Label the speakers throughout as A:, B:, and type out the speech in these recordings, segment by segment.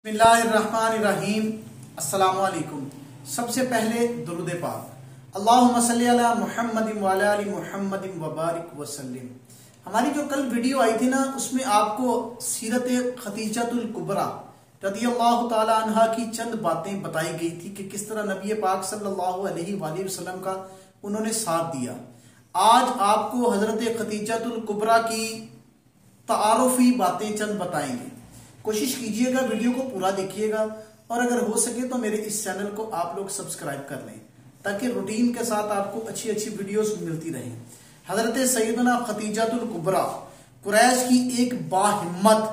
A: بسم اللہ الرحمن الرحیم۔ السلام علیکم۔ سب سے پہلے درود پاک، اللہم صلی علی محمد وعلی آل محمد وبارک وسلم۔ ہماری جو کل ویڈیو آئی تھی نا، اس میں آپ کو سیرت خدیجۃ الکبریٰ رضی اللہ تعالی عنہا کی چند باتیں بتائی گئی تھی کہ کس طرح نبی پاک صلی اللہ علیہ وآلہ وسلم کا انہوں نے ساتھ دیا۔ آج آپ کو حضرت خدیجۃ الکبریٰ کی تعارفی باتیں چند بتائیں گے۔ کوشش کیجئے گا ویڈیو کو پورا دیکھیے گا، اور اگر ہو سکے تو میرے اس چینل کو آپ لوگ سبسکرائب کر لیں تاکہ روٹین کے ساتھ آپ کو اچھی اچھی ویڈیوز ملتی رہیں۔ حضرت سیدنا خدیجۃ الکبریٰ قریش کی ایک باہمت،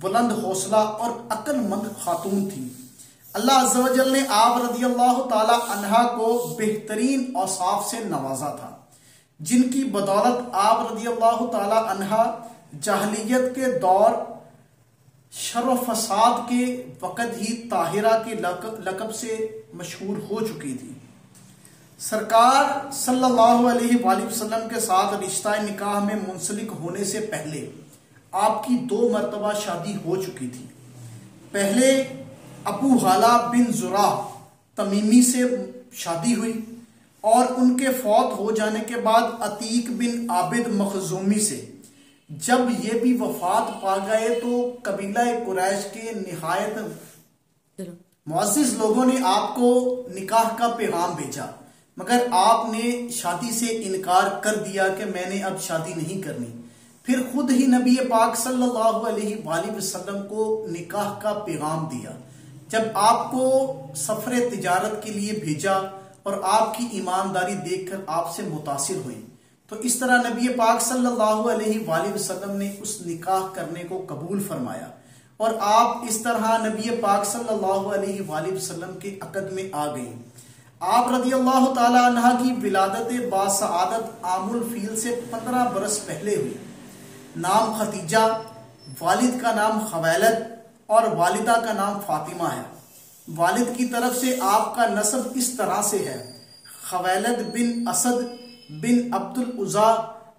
A: بلند حوصلہ اور عقل مند خاتون تھی۔ اللہ عز و جل نے آپ رضی اللہ تعالی عنہا کو بہترین اوصاف سے نوازا تھا، جن کی بدولت آپ رضی اللہ تعالی عنہا جاہلیت کے دور شر و فساد کے وقت ہی طاہرہ کے لقب سے مشہور ہو چکی تھی۔ سرکار صلی اللہ علیہ وآلہ وسلم کے ساتھ رشتہ نکاح میں منسلک ہونے سے پہلے آپ کی 2 مرتبہ شادی ہو چکی تھی۔ پہلے ابو حالہ بن زرع تمیمی سے شادی ہوئی، اور ان کے فوت ہو جانے کے بعد عتیق بن عابد مخزومی سے۔ جب یہ بھی وفات پا گئے تو قبیلہ قریش کے نہایت معزز لوگوں نے آپ کو نکاح کا پیغام بھیجا، مگر آپ نے شادی سے انکار کر دیا کہ میں نے اب شادی نہیں کرنی۔ پھر خود ہی نبی پاک صلی اللہ علیہ وآلہ وسلم کو نکاح کا پیغام دیا، جب آپ کو سفر تجارت کے لیے بھیجا اور آپ کی ایمانداری دیکھ کر آپ سے متاثر ہوئی، تو اس طرح نبی پاک صلی اللہ علیہ وآلہ وسلم نے اس نکاح کرنے کو قبول فرمایا، اور آپ اس طرح نبی پاک صلی اللہ علیہ وآلہ وسلم کے عقد میں آ گئیں۔ آپ رضی اللہ تعالی عنہ کی ولادت باسعادت عام الفیل سے 15 برس پہلے ہوئی۔ نام خدیجہ، والد کا نام خویلد اور والدہ کا نام فاطمہ ہے۔ والد کی طرف سے آپ کا نسب اس طرح سے ہے: خویلد بن اسد بن عبد العزا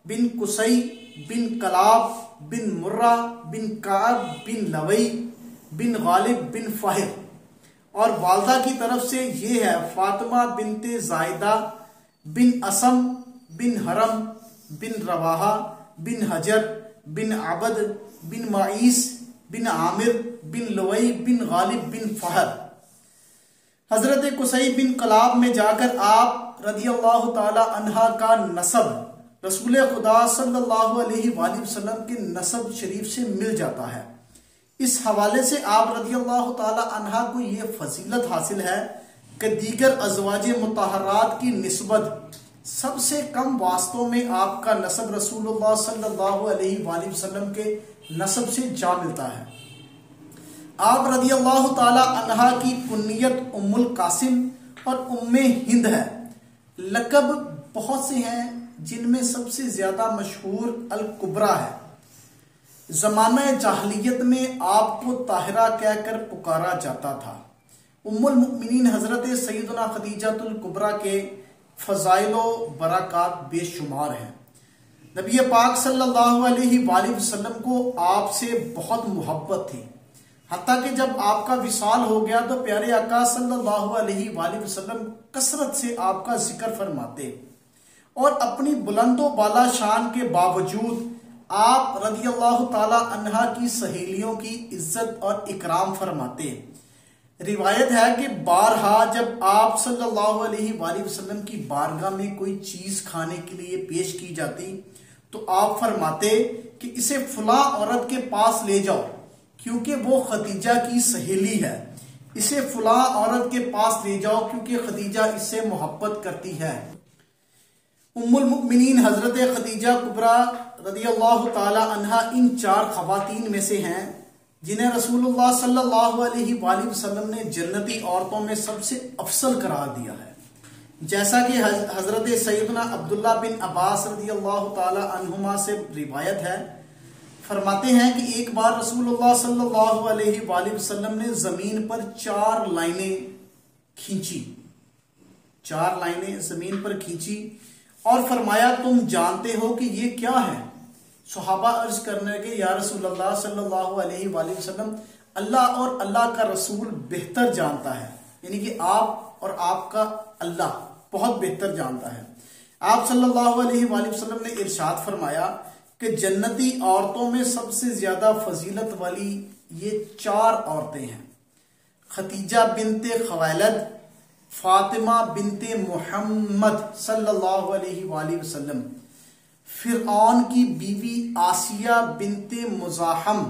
A: بن قصی بن کلاب بن مرہ بن کعب بن لوی بن غالب بن فہر، اور والدہ کی طرف سے یہ ہے: فاطمہ بنت زائدہ بن اسم بن حرم بن رواحہ بن حجر بن عبد بن معیس بن عامر بن لوی بن غالب بن فہر۔ حضرت قصی بن کلاب میں جا کر آپ رضی اللہ تعالی عنہ کا نسب رسول خدا صلی اللہ علیہ وآلہ وسلم کے نسب شریف سے مل جاتا ہے۔ اس حوالے سے آپ رضی اللہ تعالی عنہ کو یہ فضیلت حاصل ہے کہ دیگر ازواج مطہرات کی نسبت سب سے کم واسطوں میں آپ کا نسب رسول اللہ صلی اللہ علیہ وآلہ وسلم کے نسب سے جا ملتا ہے۔ آپ رضی اللہ تعالی عنہ کی کنیت ام القاسم اور ام ہند ہے۔ لقب بہت سے ہیں، جن میں سب سے زیادہ مشہور الکبریٰ ہے۔ زمانہ جاہلیت میں آپ کو طاہرہ کہہ کر پکارا جاتا تھا۔ ام المؤمنین حضرت سیدنا خدیجۃ الکبریٰ کے فضائل و برکات بے شمار ہیں۔ نبی پاک صلی اللہ علیہ وآلہ وسلم کو آپ سے بہت محبت تھی، حتیٰ کہ جب آپ کا وصال ہو گیا تو پیارے آقا صلی اللہ علیہ وآلہ وسلم کثرت سے آپ کا ذکر فرماتے، اور اپنی بلند و بالا شان کے باوجود آپ رضی اللہ تعالی عنہ کی سہیلیوں کی عزت اور اکرام فرماتے۔ روایت ہے کہ بارہا جب آپ صلی اللہ علیہ وآلہ وسلم کی بارگاہ میں کوئی چیز کھانے کے لیے پیش کی جاتی تو آپ فرماتے کہ اسے فلاں عورت کے پاس لے جاؤ، کیونکہ وہ خدیجہ کی سہیلی ہے۔ اسے فلاں عورت کے پاس لے جاؤ کیونکہ خدیجہ اس سے محبت کرتی ہے۔ ام المؤمنین حضرت خدیجہ کبریٰ رضی اللہ تعالی عنہ ان 4 خواتین میں سے ہیں جنہیں رسول اللہ صلی اللہ علیہ وآلہ وسلم نے جنتی عورتوں میں سب سے افضل قرار دیا ہے۔ جیسا کہ حضرت سیدنا عبداللہ بن عباس رضی اللہ تعالی عنہما سے روایت ہے، فرماتے ہیں کہ ایک بار رسول اللہ صلی اللہ علیہ وآلہ وسلم نے زمین پر 4 لائنیں کھینچی، 4 لائنیں زمین پر کھینچی اور فرمایا تم جانتے ہو کہ یہ کیا ہے؟ صحابہ عرض کرنے لگے یا رسول اللہ صلی اللہ علیہ وآلہ وسلم اللہ اور اللہ کا رسول بہتر جانتا ہے، یعنی کہ آپ اور آپ کا اللہ بہت بہتر جانتا ہے۔ آپ صلی اللہ علیہ وآلہ وسلم نے ارشاد فرمایا کہ جنتی عورتوں میں سب سے زیادہ فضیلت والی یہ 4 عورتیں ہیں: خدیجہ بنت خویلد، فاطمہ بنت محمد صلی اللہ علیہ وآلہ وسلم، فرعون کی بیوی آسیہ بنت مزاحم،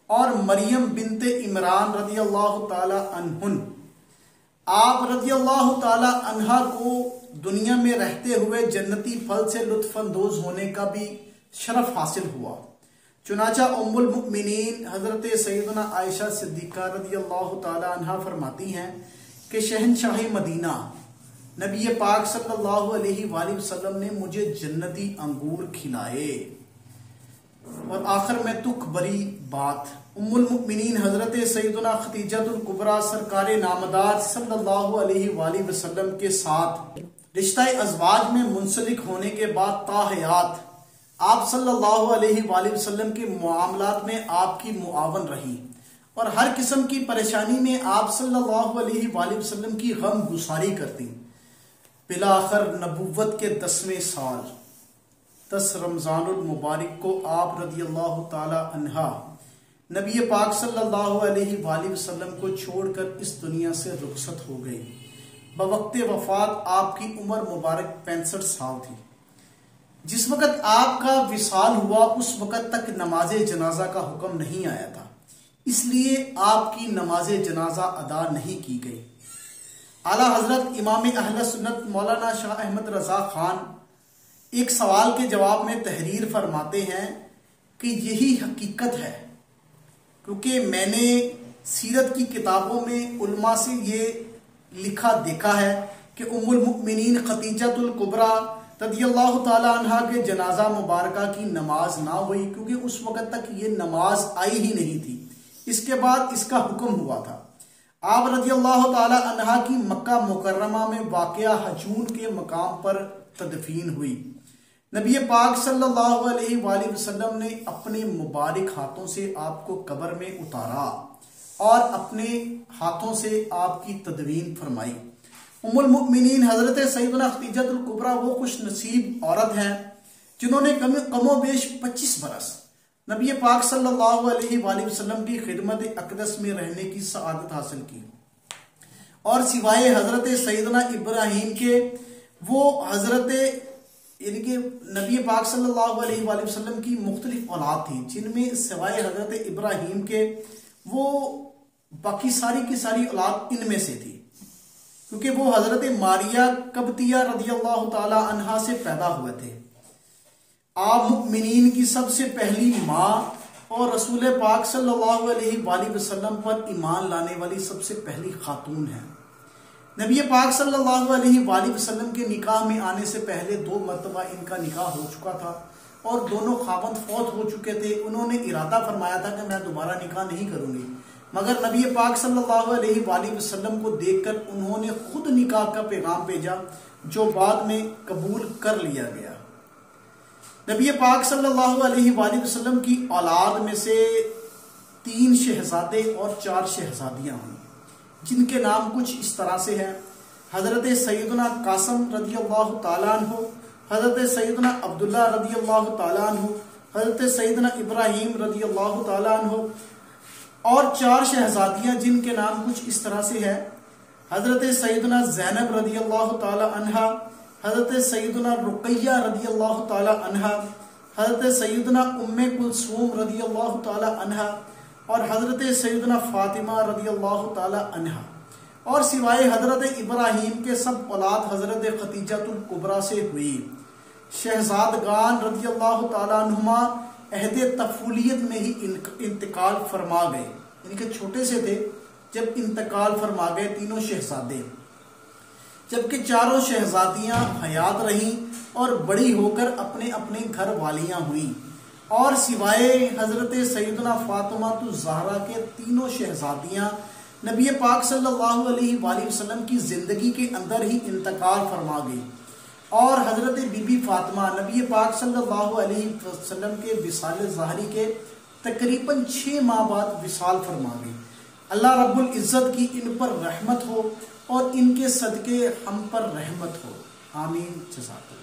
A: اور مریم بنت عمران رضی اللہ تعالی عنہن۔ آپ رضی اللہ تعالی عنہا کو دنیا میں رہتے ہوئے جنتی پھل سے لطف اندوز ہونے کا بھی شرف حاصل ہوا۔ چنانچہ ام المؤمنین حضرت سیدنا عائشہ صدیقہ رضی اللہ تعالی عنہا فرماتی ہیں کہ شہنشاہ مدینہ نبی پاک صلی اللہ علیہ وآلہ وسلم نے مجھے جنتی انگور کھلائے۔ اور آخر میں تک بری بات، ام المؤمنین حضرت سیدنا خدیجہ الکبریٰ سرکار نامدار صلی اللہ علیہ وآلہ وسلم کے ساتھ رشتہ ازواج میں منسلک ہونے کے بعد تا حیات آپ صلی اللہ علیہ وآلہ وسلم کے معاملات میں آپ کی معاون رہی، اور ہر قسم کی پریشانی میں آپ صلی اللہ علیہ وآلہ وسلم کی غم گساری کرتی۔ بلاخر نبوت کے 10ویں سال 10 رمضان المبارک کو آپ رضی اللہ تعالی عنہا نبی پاک صلی اللہ علیہ وآلہ وسلم کو چھوڑ کر اس دنیا سے رخصت ہو گئی۔ بوقت وفات آپ کی عمر مبارک 65 سال تھی۔ جس وقت آپ کا وصال ہوا اس وقت تک نماز جنازہ کا حکم نہیں آیا تھا، اس لیے آپ کی نماز جنازہ ادا نہیں کی گئی۔ اعلیٰ حضرت امام اہل سنت مولانا شاہ احمد رضا خان ایک سوال کے جواب میں تحریر فرماتے ہیں کہ یہی حقیقت ہے، کیونکہ میں نے سیرت کی کتابوں میں علماء سے یہ لکھا دیکھا ہے کہ ام المؤمنین خدیجہ الکبریٰ رضی اللہ تعالی عنہ کے جنازہ مبارکہ کی نماز نہ ہوئی، کیونکہ اس وقت تک یہ نماز آئی ہی نہیں تھی۔ اس کے بعد اس کا حکم ہوا تھا۔ آپ رضی اللہ تعالی عنہ کی مکہ مکرمہ میں واقعہ حجون کے مقام پر تدفین ہوئی۔ نبی پاک صلی اللہ علیہ وآلہ وسلم نے اپنے مبارک ہاتھوں سے آپ کو قبر میں اتارا اور اپنے ہاتھوں سے آپ کی تدفین فرمائی۔ ام المؤمنین حضرت سیدنا خدیجہ الکبریٰ وہ خوش نصیب عورت ہیں جنہوں نے کم و بیش 25 برس نبی پاک صلی اللہ علیہ وآلہ وسلم کی خدمت اقدس میں رہنے کی سعادت حاصل کی، اور سوائے حضرت سیدنا ابراہیم کے وہ حضرت یعنی کہ نبی پاک صلی اللہ علیہ وآلہ وسلم کی مختلف اولاد تھیں، جن میں سوائے حضرت ابراہیم کے وہ باقی ساری کی ساری اولاد ان میں سے تھی، کیونکہ وہ حضرت ماریہ قبطیہ رضی اللہ تعالی عنہا سے پیدا ہوئے تھے۔ آپ مؤمنین کی سب سے پہلی ماں اور رسول پاک صلی اللہ علیہ وآلہ وسلم پر ایمان لانے والی سب سے پہلی خاتون ہیں۔ نبی پاک صلی اللہ علیہ وآلہ وسلم کے نکاح میں آنے سے پہلے 2 مرتبہ ان کا نکاح ہو چکا تھا، اور دونوں خاوند فوت ہو چکے تھے۔ انہوں نے ارادہ فرمایا تھا کہ میں دوبارہ نکاح نہیں کروں گی، مگر نبی پاک صلی اللہ علیہ وآلہ وسلم کو دیکھ کر انہوں نے خود نکاح کا پیغام بھیجا، جو بعد میں قبول کر لیا گیا۔ نبی پاک صلی اللہ علیہ وآلہ وسلم کی اولاد میں سے 3 شہزادے اور 4 شہزادیاں ہوئیں، جن کے نام کچھ اس طرح سے ہیں: حضرت سیدنا قاسم رضی اللہ تعالیٰ عنہ، حضرت سیدنا عبداللہ رضی اللہ تعالیٰ عنہ، حضرت سیدنا ابراہیم رضی اللہ تعالیٰ عنہ، اور 4 شہزادیاں جن کے نام کچھ اس طرح سے ہیں: حضرت سیدنا زینب رضی اللہ تعالیٰ عنہ، حضرت سیدنا رقیہ رضی اللہ تعالی عنہ، حضرت سیدنا ام کلثوم رضی اللہ تعالی عنہ، اور حضرت سیدنا فاطمہ رضی اللہ تعالی عنہ، اور سوائے حضرت ابراہیم کے سب اولاد حضرت خدیجہ الکبریٰ سے ہوئی۔ شہزادگان رضی اللہ تعالی عنہما عہد طفولیت میں ہی انتقال فرما گئے، یعنی کہ چھوٹے سے تھے جب انتقال فرما گئے تینوں شہزادے، جبکہ 4 شہزادیاں حیات رہیں اور بڑی ہو کر اپنے اپنے گھر والیاں ہوئیں، اور سوائے حضرت سیدنا فاطمہ الزہرا کے تینوں شہزادیاں نبی پاک صلی اللہ علیہ وآلہ وسلم کی زندگی کے اندر ہی انتقال فرما گئی، اور حضرت بی بی فاطمہ نبی پاک صلی اللہ علیہ وسلم کے وصال ظاہری کے تقریباً 6 ماہ بعد وصال فرما گئی۔ اللہ رب العزت کی ان پر رحمت ہو اور ان کے صدقے ہم پر رحمت ہو، آمین۔ جزاک اللہ۔